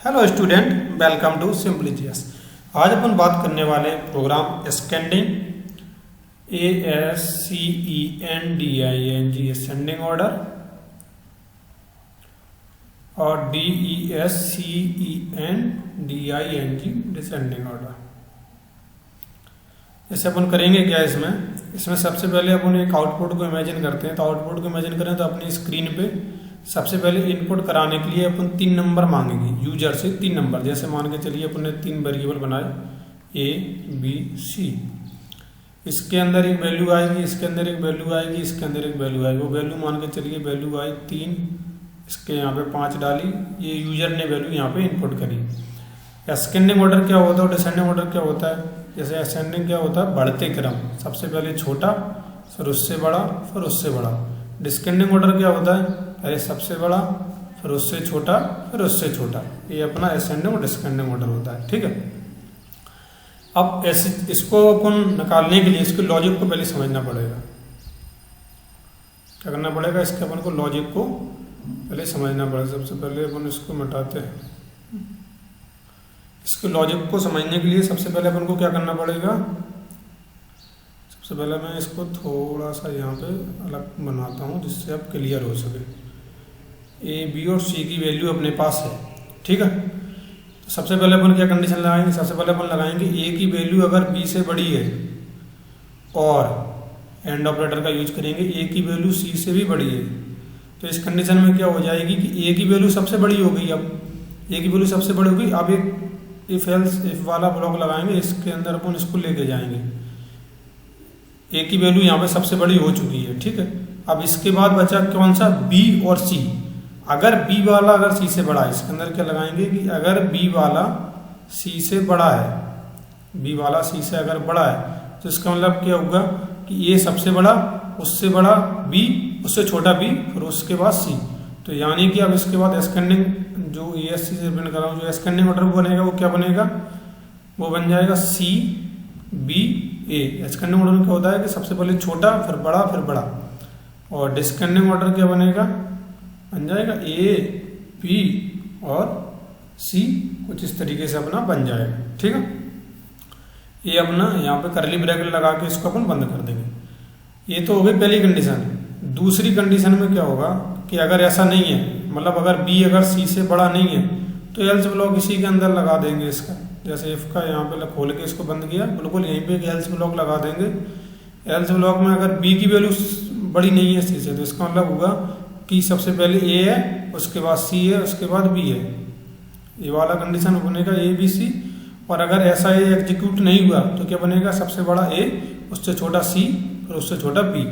Hello student, welcome to simply GS. आज अपन बात करने वाले program ascending ASCENDING ascending order और DESCENDING डिसेंडिंग ऑर्डर। जैसे अपन करेंगे क्या इसमें सबसे पहले अपन एक आउटपुट को इमेजिन करते हैं। तो आउटपुट को इमेजिन करें तो अपनी स्क्रीन पे सबसे पहले इनपुट कराने के लिए अपन 3 नंबर मांगेंगे यूजर से। 3 नंबर जैसे मान के चलिए अपन ने 3 वेरिएबल बनाए A B C। इसके अंदर एक वैल्यू आएगी, इसके अंदर एक वैल्यू आएगी, इसके अंदर एक वैल्यू आएगी। वो वैल्यू मान के चलिए वैल्यू आई 3, इसके यहाँ पे 5 डाली, ये यूजर ने वैल्यू यहाँ पे इनपुट करी। असेंडिंग ऑर्डर क्या होता है और डिसेंडिंग ऑर्डर क्या होता है? जैसे असेंडिंग क्या होता है, बढ़ते क्रम, सबसे पहले छोटा फिर उससे बड़ा फिर उससे बड़ा। डिसेंडिंग ऑर्डर क्या होता है, पहले सबसे बड़ा फिर उससे छोटा फिर उससे छोटा। ये अपना असेंडिंग और डिसेंडिंग ऑर्डर होता है। ठीक है, अब ऐसे इसको अपन निकालने के लिए इसके लॉजिक को पहले समझना पड़ेगा। क्या करना पड़ेगा, इसके अपन को लॉजिक को पहले समझना पड़ेगा। सबसे पहले अपन इसको मिटाते हैं। इसके लॉजिक को समझने के लिए सबसे पहले अपन को क्या करना पड़ेगा, सबसे पहले मैं इसको थोड़ा सा यहाँ पे अलग बनाता हूँ जिससे अब क्लियर हो सके। ए बी और सी की वैल्यू अपने पास है। ठीक है, तो सबसे पहले अपन क्या कंडीशन लगाएंगे, सबसे पहले अपन लगाएंगे ए की वैल्यू अगर बी से बड़ी है और एंड ऑपरेटर का यूज करेंगे, ए की वैल्यू सी से भी बड़ी है। तो इस कंडीशन में क्या हो जाएगी कि ए की वैल्यू सबसे बड़ी हो गई। अब ए की वैल्यू सबसे बड़ी हो गई, अब एक इफ एल्स इफ वाला ब्लॉक लगाएंगे, इसके अंदर अपन इसको लेके जाएंगे। ए की वैल्यू यहाँ पे सबसे बड़ी हो चुकी है। ठीक है, अब इसके बाद बचा कौन सा, बी और सी। अगर बी वाला अगर सी से बड़ा है, इसके अंदर क्या लगाएंगे कि अगर बी वाला सी से बड़ा है, बी वाला सी से अगर बड़ा है तो इसका मतलब क्या होगा कि ए सबसे बड़ा, उससे बड़ा बी, उससे छोटा बी, फिर उसके बाद सी। तो यानी कि अब इसके बाद एस्केंडिंग जो ESC से रिप्रेजेंट कर रहा हूँ, जो एस्केंडिंग ऑर्डर बनेगा वो क्या बनेगा, वो बन जाएगा सी बी ए। एस्केंडिंग ऑर्डर क्या होता है कि सबसे पहले छोटा फिर बड़ा फिर बड़ा। और डिसेंडिंग ऑर्डर क्या बनेगा, बन जाएगा ए बी और सी, कुछ इस तरीके से अपना बन जाएगा। ठीक है, ये अपना यहाँ पे करली ब्रैकेट लगा के इसको अपन बंद कर देंगे। ये तो हो गई पहली कंडीशन। दूसरी कंडीशन में क्या होगा कि अगर ऐसा नहीं है, मतलब अगर बी अगर सी से बड़ा नहीं है तो एल्स ब्लॉक इसी के अंदर लगा देंगे इसका। जैसे इफ का यहाँ पे खोल के इसको बंद किया, बिल्कुल यहीं पे एक एल्स ब्लॉक लगा देंगे। एल्स ब्लॉक में अगर बी की वैल्यू बड़ी नहीं है सी से, तो इसका मतलब होगा कि सबसे पहले ए है, उसके बाद सी है, उसके बाद बी है। ये वाला कंडीशन बनेगा ए बी सी। और अगर ऐसा ए एग्जीक्यूट नहीं हुआ तो क्या बनेगा, सबसे बड़ा ए, उससे छोटा सी, फिर उससे छोटा बी।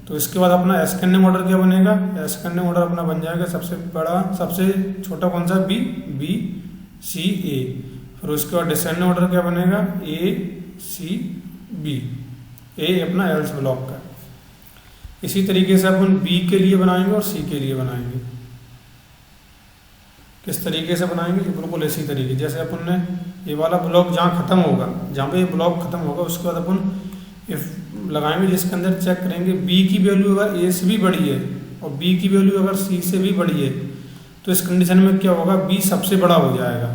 तो इसके बाद अपना एस्केंडिंग ऑर्डर क्या बनेगा, एस्केंडिंग ऑर्डर अपना बन जाएगा सबसे बड़ा सबसे छोटा कौन सा, बी, बी सी ए। फिर उसके बाद डिसेंडिंग ऑर्डर क्या बनेगा, ए सी बी। ए अपना एल्स ब्लॉक का। इसी तरीके से अपन बी के लिए बनाएंगे और सी के लिए बनाएंगे। किस तरीके से बनाएंगे, बिल्कुल इसी तरीके जैसे अपन ने ये वाला ब्लॉक जहाँ खत्म होगा, जहाँ पे ये ब्लॉक खत्म होगा, उसके बाद अपन इफ लगाएंगे जिसके अंदर चेक करेंगे बी की वैल्यू अगर ए से भी बड़ी है और बी की वैल्यू अगर सी से भी बड़ी है, तो इस कंडीशन में क्या होगा, बी सबसे बड़ा हो जाएगा।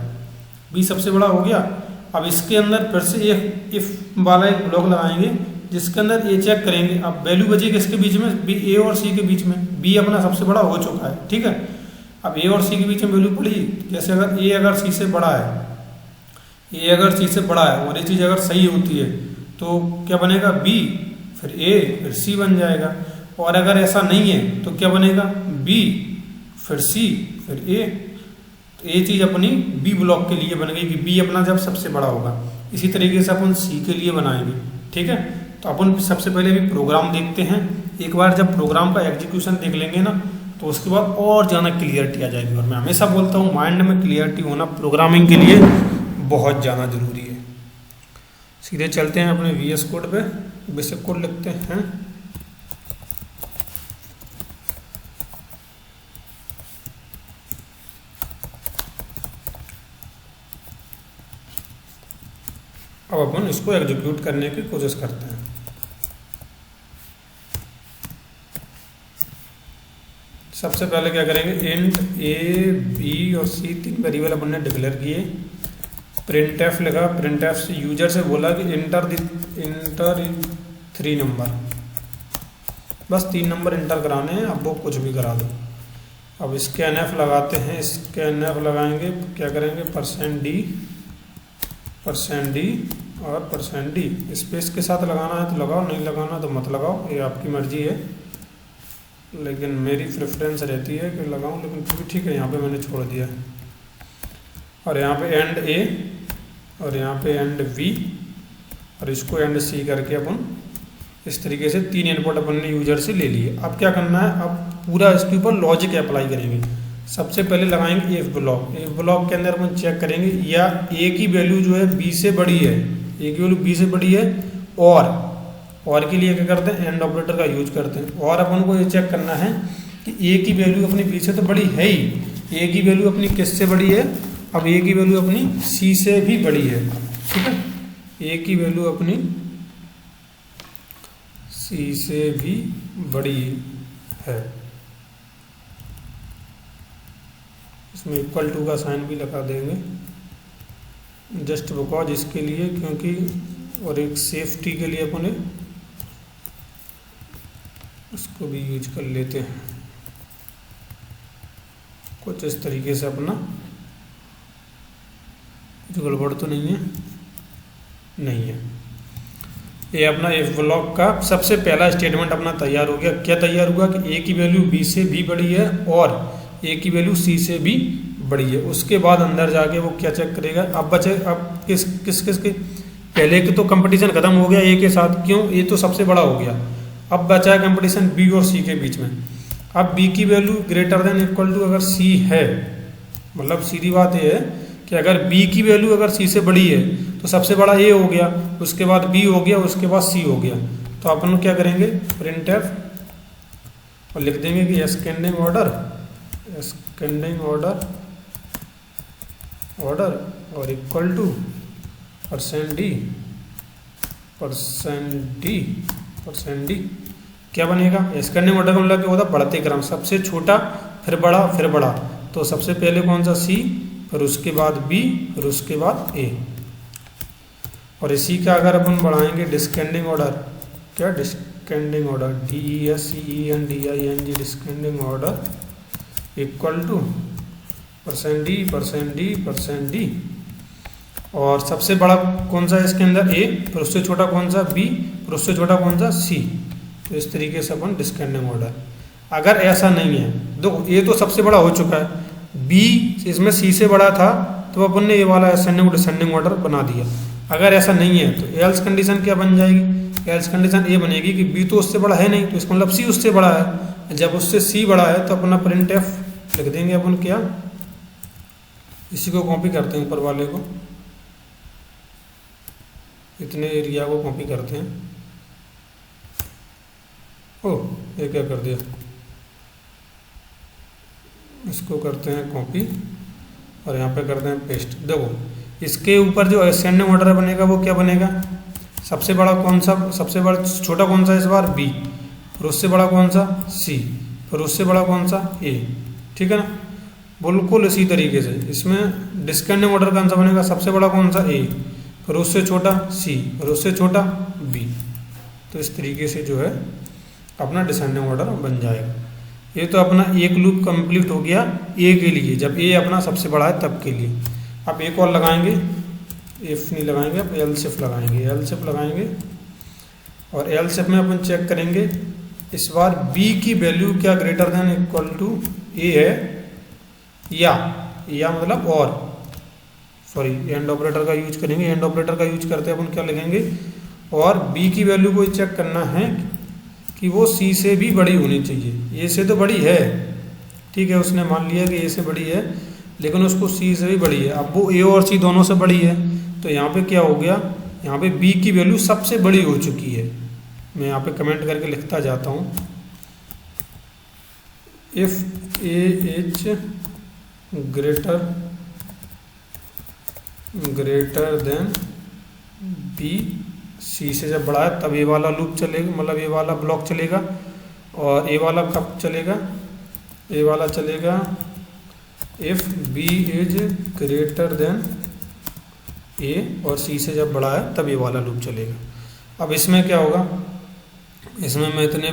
बी सबसे बड़ा हो गया। अब इसके अंदर फिर से एक इफ वाला एक ब्लॉक लगाएंगे जिसके अंदर ए चेक करेंगे। अब वैल्यू बचेगी इसके बीच में, बी ए और सी के बीच में। बी अपना सबसे बड़ा हो चुका है। ठीक है, अब ए और सी के बीच में वैल्यू पड़ी। जैसे अगर ए अगर सी से बड़ा है, ए अगर सी से बड़ा है और ये चीज़ अगर सही होती है तो क्या बनेगा, बी फिर ए फिर सी बन जाएगा। और अगर ऐसा नहीं है तो क्या बनेगा, बी फिर सी फिर ए। तो ये चीज़ अपनी बी ब्लॉक के लिए बन गई कि बी अपना जब सबसे बड़ा होगा। इसी तरीके से अपन सी के लिए बनाएंगे। ठीक है, तो अपन सबसे पहले भी प्रोग्राम देखते हैं। एक बार जब प्रोग्राम का एग्जीक्यूशन देख लेंगे ना, तो उसके बाद और ज़्यादा क्लियरिटी आ जाएगी। और मैं हमेशा बोलता हूँ माइंड में क्लियरिटी होना प्रोग्रामिंग के लिए बहुत ज़्यादा ज़रूरी है। सीधे चलते हैं अपने VS कोड पे, बेसिक कोड लिखते हैं। अब अपन इसको एग्जीक्यूट करने की कोशिश करते हैं। सबसे पहले क्या करेंगे, इंट ए बी और सी 3 वेरिएबल अपन ने डिक्लेयर किए। प्रिंट एफ लिखा, प्रिंट एफ से यूजर से बोला कि इंटर 3 नंबर, बस 3 नंबर इंटर कराने हैं, अब वो कुछ भी करा दो। अब स्कैन एफ लगाते हैं, स्कैन एफ लगाएंगे, क्या करेंगे %d और %d स्पेस के साथ लगाना है तो लगाओ, नहीं लगाना तो मत लगाओ, ये आपकी मर्जी है, लेकिन मेरी प्रेफरेंस रहती है कि लगाऊं, लेकिन फिर भी ठीक है, यहाँ पे मैंने छोड़ दिया है। और यहाँ पे एंड ए और यहाँ पे एंड बी और इसको एंड सी करके अपन इस तरीके से 3 इनपुट अपन ने यूजर से ले लिए। अब क्या करना है, अब पूरा इसके ऊपर लॉजिक अप्लाई करेंगे। सबसे पहले लगाएंगे इफ ब्लॉक। इफ ब्लॉक के अंदर अपन चेक करेंगे या ए की वैल्यू जो है बी से बड़ी है, ए की वैल्यू बी से बड़ी है, और के लिए क्या करते हैं, एंड ऑपरेटर का यूज करते हैं। और अपन को ये चेक करना है कि ए की वैल्यू अपनी बी से तो बड़ी है ही, ए की वैल्यू अपनी किससे बड़ी है, अब ए की वैल्यू अपनी सी से भी बड़ी है, ठीक है, ए की वैल्यू अपनी सी से भी बड़ी है। इसमें इक्वल टू का साइन भी लगा देंगे, जस्ट बिकॉज इसके लिए, क्योंकि और एक सेफ्टी के लिए अपने उसको भी यूज कर लेते हैं। कुछ इस तरीके से अपना, कुछ गड़बड़ तो नहीं है, नहीं है। ये अपना इफ ब्लॉक का सबसे पहला स्टेटमेंट अपना तैयार हो गया। क्या तैयार हुआ कि ए की वैल्यू बी से भी बड़ी है और ए की वैल्यू सी से भी बड़ी है। उसके बाद अंदर जाके वो क्या चेक करेगा, अब बचे, अब किस के पहले के तो कंपटीशन खत्म हो गया ए के साथ, क्यों, ए तो सबसे बड़ा हो गया। अब बचा है कंपटीशन बी और सी के बीच में। अब बी की value greater than equal to अगर सी है, मतलब सीधी बात ये है कि अगर बी की वैल्यू अगर सी से बड़ी है तो सबसे बड़ा ए हो गया, उसके बाद बी हो गया, उसके बाद सी हो गया। तो अपन क्या करेंगे, प्रिंट एफ और लिख देंगे कि एस्केंडिंग ऑर्डर और इक्वल टू %d क्या बनेगा, एस्केंडिंग ऑर्डर का मतलब क्या होता है, बढ़ते क्रम, सबसे छोटा फिर बड़ा। तो सबसे पहले कौन सा, सी, फिर उसके बाद बी, फिर उसके बाद ए। और इसी का अगर अपन बढ़ाएंगे डिस्केंडिंग ऑर्डर, क्या descending order, DESCENDING descending order equal to %d। और सबसे बड़ा कौन सा है इसके अंदर, ए, फिर उससे छोटा कौन सा, बी, फिर उससे छोटा कौन सा, सी। तो इस तरीके से अपन डिस्केंडिंग ऑर्डर। अगर ऐसा नहीं है, देखो ए तो सबसे बड़ा हो चुका है, बी इसमें सी से बड़ा था, तो अपन ने ये वाला असेंडिंग डिसेंडिंग ऑर्डर बना दिया। अगर ऐसा नहीं है तो एल्स कंडीशन क्या बन जाएगी, एल्स कंडीशन ये बनेगी कि बी तो उससे बड़ा है नहीं, तो इसका मतलब सी उससे बड़ा है। जब उससे सी बड़ा है तो अपना प्रिंट एफ लिख देंगे अपन, क्या, इसी को कॉपी करते हैं ऊपर वाले को, इतने एरिया को कॉपी करते हैं। ओह, ये क्या कर दिया, इसको करते हैं कॉपी और यहाँ पे करते हैं पेस्ट। देखो इसके ऊपर जो असेंडिंग ऑर्डर बनेगा वो क्या बनेगा, सबसे बड़ा कौन सा, सबसे बड़ा छोटा कौन सा इस बार, बी, फिर उससे बड़ा कौन सा, सी, फिर उससे बड़ा कौन सा, ए, ठीक है ना। बिल्कुल इसी तरीके से इसमें डिस्केंडिंग ऑर्डर कौन सा बनेगा, सबसे बड़ा कौन सा, ए, फिर उससे छोटा सी, फिर उससे छोटा बी। तो इस तरीके से जो है अपना डिसेंडिंग ऑर्डर बन जाएगा। ये तो अपना एक लूप कंप्लीट हो गया ए के लिए, जब ए अपना सबसे बड़ा है तब के लिए। अब एक और लगाएंगे, इफ नहीं लगाएंगे, अब एल सिफ लगाएंगे और एल सिफ में अपन चेक करेंगे इस बार बी की वैल्यू क्या greater than equal to A है, या मतलब और, सॉरी, एंड ऑपरेटर का यूज करेंगे। एंड ऑपरेटर का यूज करते अपन क्या लिखेंगे, और बी की वैल्यू को चेक करना है कि वो सी से भी बड़ी होनी चाहिए। ए से तो बड़ी है, ठीक है, उसने मान लिया कि ए से बड़ी है, लेकिन उसको सी से भी बड़ी है। अब वो ए और सी दोनों से बड़ी है, तो यहाँ पे क्या हो गया, यहाँ पे बी की वैल्यू सबसे बड़ी हो चुकी है। मैं यहाँ पे कमेंट करके लिखता जाता हूँ, if A is greater than B, C से जब बड़ा है तब ये वाला लूप चलेगा, मतलब ये वाला ब्लॉक चलेगा। और ये वाला कब चलेगा, ए वाला चलेगा if B is greater than A और सी से जब बड़ा है तब ये वाला लूप चलेगा। अब इसमें क्या होगा, इसमें मैं इतने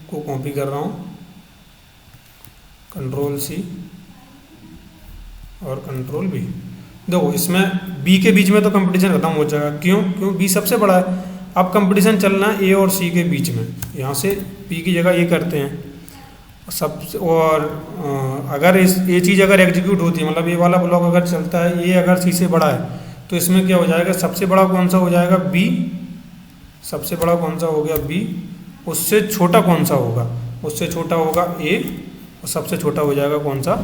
को कॉपी कर रहा हूँ, कंट्रोल सी और कंट्रोल बी। देखो इसमें बी के बीच में तो कंपटीशन खत्म हो जाएगा, क्यों बी सबसे बड़ा है। अब कंपटीशन चलना है ए और सी के बीच में, यहाँ से पी की जगह ए करते हैं सबसे। और अगर ये चीज़ अगर एग्जीक्यूट होती है, मतलब ये वाला ब्लॉक अगर चलता है, ये अगर सी से बड़ा है तो इसमें क्या हो जाएगा, सबसे बड़ा कौन सा हो जाएगा बी, सबसे बड़ा कौन सा हो गया बी, उससे छोटा कौन सा होगा, उससे छोटा होगा ए और सबसे छोटा हो जाएगा कौन सा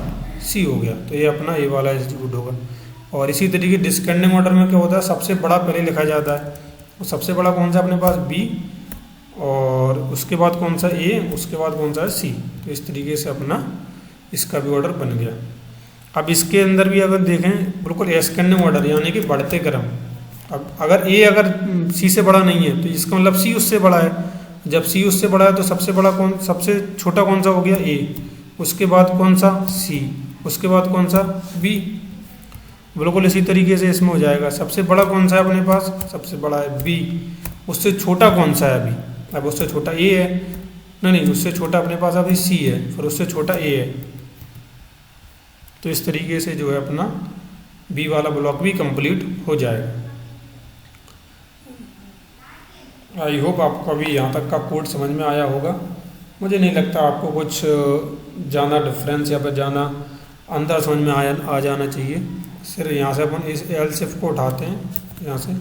सी हो गया। तो ये अपना ए वाला एग्जीक्यूट होगा। और इसी तरीके डिस्केंडिंग ऑर्डर में क्या होता है, सबसे बड़ा पहले लिखा जाता है, और सबसे बड़ा कौन सा अपने पास बी और उसके बाद कौन सा ए, उसके बाद कौन सा है सी। तो इस तरीके से अपना इसका भी ऑर्डर बन गया। अब इसके अंदर भी अगर देखें बिल्कुल एस्केंडिंग ऑर्डर यानी कि बढ़ते क्रम। अब अगर ए अगर सी से बड़ा नहीं है तो इसका मतलब सी उससे बड़ा है, जब सी उससे बड़ा है तो सबसे बड़ा कौन, सबसे छोटा कौन सा हो गया ए, उसके बाद कौन सा सी, उसके बाद कौन सा बी। बिल्कुल इसी तरीके से इसमें हो जाएगा, सबसे बड़ा कौन सा है अपने पास, सबसे बड़ा है बी, उससे छोटा कौन सा है अभी, अब उससे छोटा ए है, नहीं उससे छोटा अपने पास अभी सी है, फिर उससे छोटा ए है। तो इस तरीके से जो है अपना बी वाला ब्लॉक भी कंप्लीट हो जाएगा। आई होप आपको अभी यहाँ तक का कोड समझ में आया होगा। मुझे नहीं लगता आपको कुछ ज़्यादा डिफरेंस या फिर ज़्यादा अंदर समझ में आ जाना चाहिए। सिर्फ यहाँ से अपन इस एल्स इफ को उठाते हैं, यहाँ से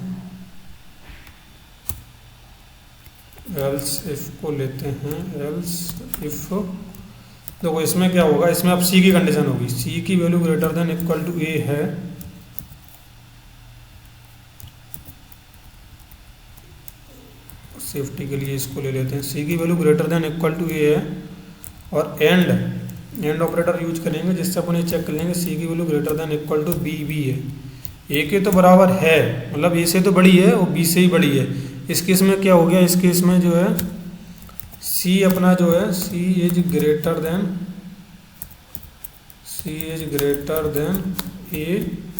एल्स इफ को लेते हैं, एल्स इफ। देखो इसमें क्या होगा, इसमें अब सी की कंडीशन होगी, सी की value greater than equal to A है, सेफ्टी के लिए इसको ले लेते हैं, सी की value greater than equal to A है, और एंड ऑपरेटर यूज करेंगे जिससे अपन ये चेक कर लेंगे सी की value greater than equal to B भी है, ए के तो बराबर है, मतलब ए से तो बड़ी है और बी से ही बड़ी है। इस केस में क्या हो गया, इस केस में जो है सी अपना जो है सी इज ग्रेटर देन ए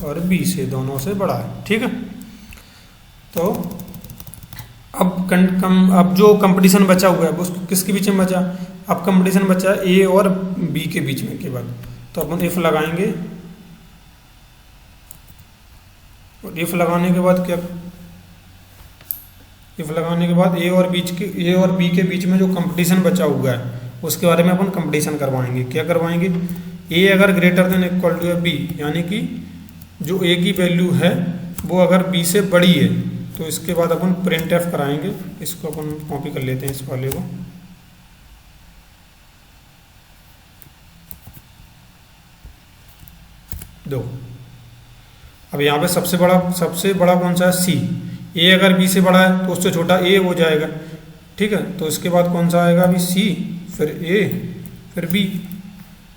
और बी से, दोनों से बड़ा है, ठीक है। तो अब जो कंपटीशन बचा हुआ है वो किसके बीच में बचा, अब कंपटीशन बचा है ए और बी के बीच में केवल। तो अपन इफ लगाएंगे, और इफ लगाने के बाद क्या, इफ लगाने के बाद ए और बी के बीच में जो कंपटीशन बचा हुआ है उसके बारे में अपन कंपटीशन करवाएंगे। क्या करवाएंगे, ए अगर ग्रेटर देन इक्वल टू है बी, यानी कि जो ए की वैल्यू है वो अगर बी से बड़ी है तो इसके बाद अपन प्रिंट एफ कराएंगे। इसको अपन कॉपी कर लेते हैं इस वाले को, दो। अब यहाँ पे सबसे बड़ा कौन सा है सी, ए अगर बी से बड़ा है तो उससे छोटा ए हो जाएगा, ठीक है। तो इसके बाद कौन सा आएगा अभी सी, फिर ए, फिर बी।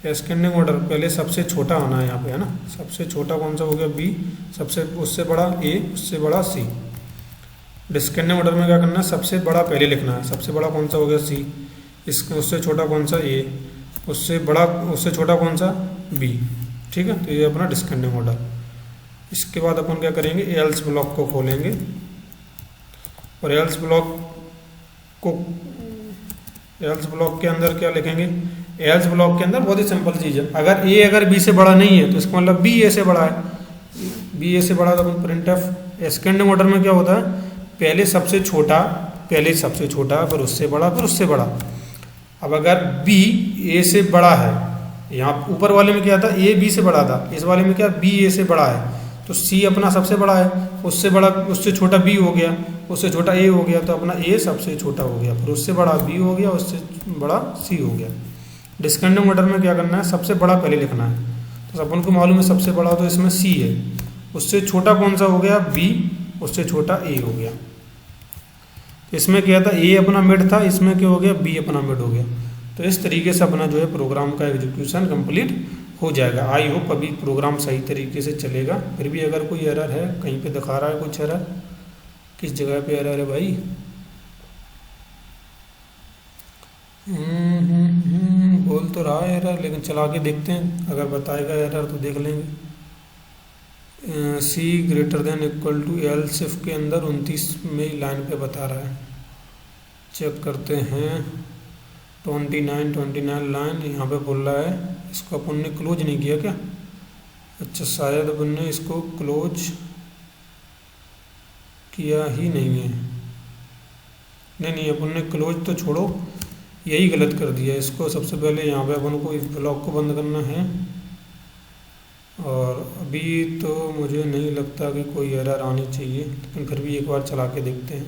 एस्केंडिंग ऑर्डर पहले सबसे छोटा आना है यहाँ पे, है ना। सबसे छोटा कौन सा हो गया बी, सबसे उससे बड़ा ए, उससे बड़ा सी। डिस्केंडिंग ऑर्डर में क्या करना है, सबसे बड़ा पहले लिखना है, सबसे बड़ा कौन सा हो गया सी, इसके उससे छोटा कौन सा ए, उससे छोटा कौन सा बी, ठीक है। तो ये अपना डिस्केंडिंग ऑर्डर। इसके बाद अपन क्या करेंगे, एल्स ब्लॉक को खोलेंगे, और एल्स ब्लॉक के अंदर क्या लिखेंगे, एल्स ब्लॉक के अंदर बहुत ही सिंपल चीज़ है, अगर बी से बड़ा नहीं है तो इसका मतलब बी ए से बड़ा है, बी ए से बड़ा तो अपन प्रिंट एफ। एस्केंडिंग ऑर्डर में क्या होता है, पहले सबसे छोटा, फिर उससे बड़ा, फिर उससे बड़ा। अब अगर बी ए से बड़ा है, यहाँ ऊपर वाले में क्या था ए बी से बड़ा था, इस वाले में क्या बी ए से बड़ा है, तो सी अपना सबसे बड़ा है, उससे छोटा बी हो गया, उससे छोटा ए हो गया, तो अपना ए सबसे छोटा हो गया, फिर उससे बड़ा बी हो गया, उससे बड़ा सी हो गया। डिस्केंडिंग ऑर्डर में क्या करना है, सबसे बड़ा पहले लिखना है। तो अपन को मालूम है सबसे बड़ा तो इसमें सी है, उससे छोटा कौन सा हो गया बी, उससे छोटा ए हो गया। इसमें क्या था ए अपना मिड था, इसमें क्या हो गया बी अपना मिड हो गया। तो इस तरीके से अपना जो है प्रोग्राम का एग्जीक्यूशन कंप्लीट हो जाएगा। आई होप अभी प्रोग्राम सही तरीके से चलेगा। फिर भी अगर कोई एरर है, कहीं पे दिखा रहा है कुछ एरर, किस जगह पे एरर है भाई, बोल बोल तो रहा है एरर, लेकिन चला के देखते हैं, अगर बताएगा एरर तो देख लेंगे। C greater than equal to else if के अंदर 29 लाइन पे बता रहा है। चेक करते हैं 29 लाइन यहाँ पे बोल रहा है। इसको अपन ने क्लोज नहीं किया क्या? अच्छा, शायद अपन ने इसको क्लोज किया ही नहीं है। नहीं, अपन ने क्लोज तो छोड़ो, यही गलत कर दिया। इसको सबसे पहले यहाँ पे अपन को इस ब्लॉक को बंद करना है। और अभी तो मुझे नहीं लगता कि कोई एरर आनी चाहिए, लेकिन फिर भी एक बार चला के देखते हैं।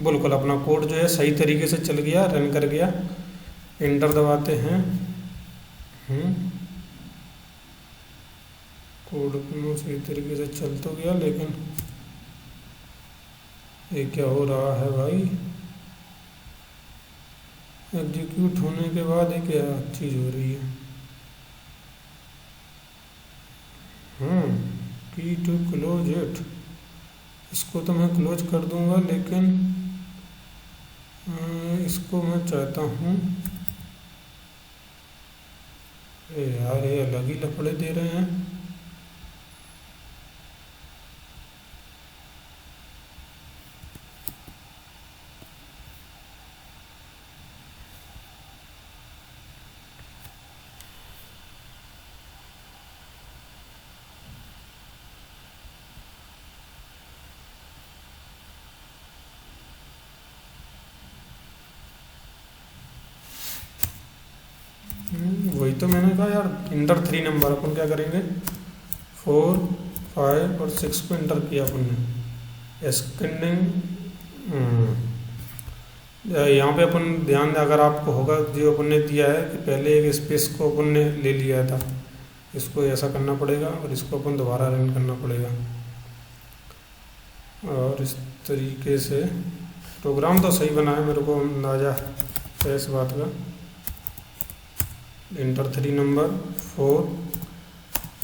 बिल्कुल अपना कोड जो है सही तरीके से चल गया, रन कर गया। एंटर दबाते हैं। कोड सही तरीके से चल तो गया, लेकिन ये क्या हो रहा है भाई? एग्जीक्यूट होने के बाद ये क्या चीज़ हो रही है? की टू क्लोज इट। इसको तो मैं क्लोज कर दूंगा, लेकिन इसको मैं चाहता हूँ। यार ये अलग ही लफड़े दे रहे हैं। वही तो मैंने कहा यार, इंटर 3 नंबर अपन क्या करेंगे, 4, 5 और 6 को इंटर किया अपन ने। एस्केंडिंग यहाँ पे अपन ध्यान दें, अगर आपको होगा जो अपन ने दिया है कि पहले एक स्पेस को अपन ने ले लिया था, इसको ऐसा करना पड़ेगा और इसको अपन दोबारा रन करना पड़ेगा। और इस तरीके से प्रोग्राम तो सही बना है, मेरे को अंदाजा है इस बात का। Inter 3 number 4,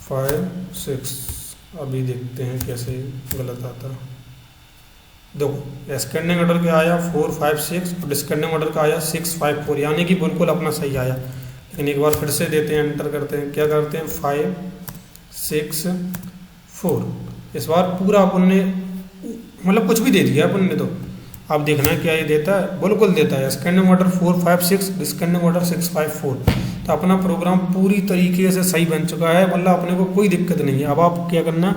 5, 6। अभी देखते हैं कैसे गलत आता। देखो एस्केंडिंग ऑर्डर का आया 4, 5, 6 और डिस्केंडिंग ऑर्डर का आया 6, 5, 4, यानी कि बिल्कुल अपना सही आया। लेकिन एक बार फिर से देते हैं, एंटर करते हैं, क्या करते हैं 5, 6, 4। इस बार पूरा अपन ने मतलब कुछ भी दे दिया अपन ने। तो आप देखना है क्या ये देता है, बिल्कुल देता है। एस्केंडिंग ऑर्डर 4, 5, 6, डिस्केंडिंग ऑर्डर 6, 5, 4। तो अपना प्रोग्राम पूरी तरीके से सही बन चुका है, मतलब अपने को कोई दिक्कत नहीं है। अब आप क्या करना,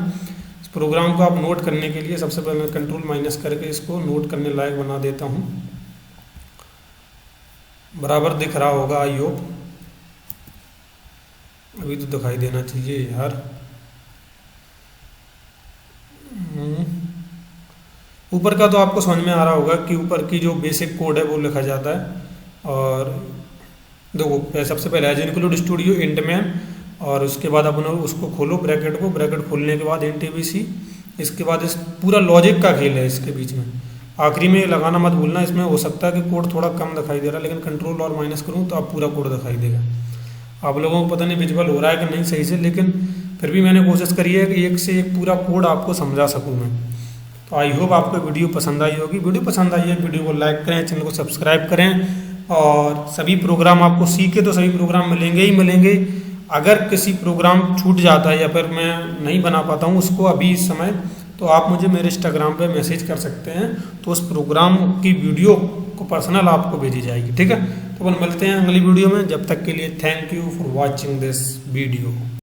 इस प्रोग्राम को आप नोट करने के लिए सबसे पहले कंट्रोल माइनस करके इसको नोट करने लायक बना देता हूँ। बराबर दिख रहा होगा आई होप। अभी तो दिखाई देना चाहिए यार। ऊपर का तो आपको समझ में आ रहा होगा कि ऊपर की जो बेसिक कोड है वो लिखा जाता है। और देखो सबसे पहले hash include studio int main, और उसके बाद अपन उसको खोलो ब्रैकेट को, ब्रैकेट खोलने के बाद इंट एबीसी। इसके बाद इस पूरा लॉजिक का खेल है इसके बीच में। आखिरी में लगाना मत भूलना, इसमें हो सकता है कि कोड थोड़ा कम दिखाई दे रहा है, लेकिन कंट्रोल और माइनस करूँ तो आप पूरा कोड दिखाई देगा। आप लोगों को पता नहीं विजुअल हो रहा है कि नहीं सही से, लेकिन फिर भी मैंने कोशिश करी है कि एक से एक पूरा कोड आपको समझा सकूँ मैं। तो आई होप आपको वीडियो पसंद आई होगी। वीडियो पसंद आई है वीडियो को लाइक करें, चैनल को सब्सक्राइब करें। और सभी प्रोग्राम आपको सीखे तो सभी प्रोग्राम मिलेंगे ही मिलेंगे। अगर किसी प्रोग्राम छूट जाता है या फिर मैं नहीं बना पाता हूँ उसको अभी इस समय, तो आप मुझे मेरे इंस्टाग्राम पे मैसेज कर सकते हैं, तो उस प्रोग्राम की वीडियो को पर्सनल आपको भेजी जाएगी। ठीक है, तो अपन मिलते हैं अगली वीडियो में। जब तक के लिए thank you for watching this video.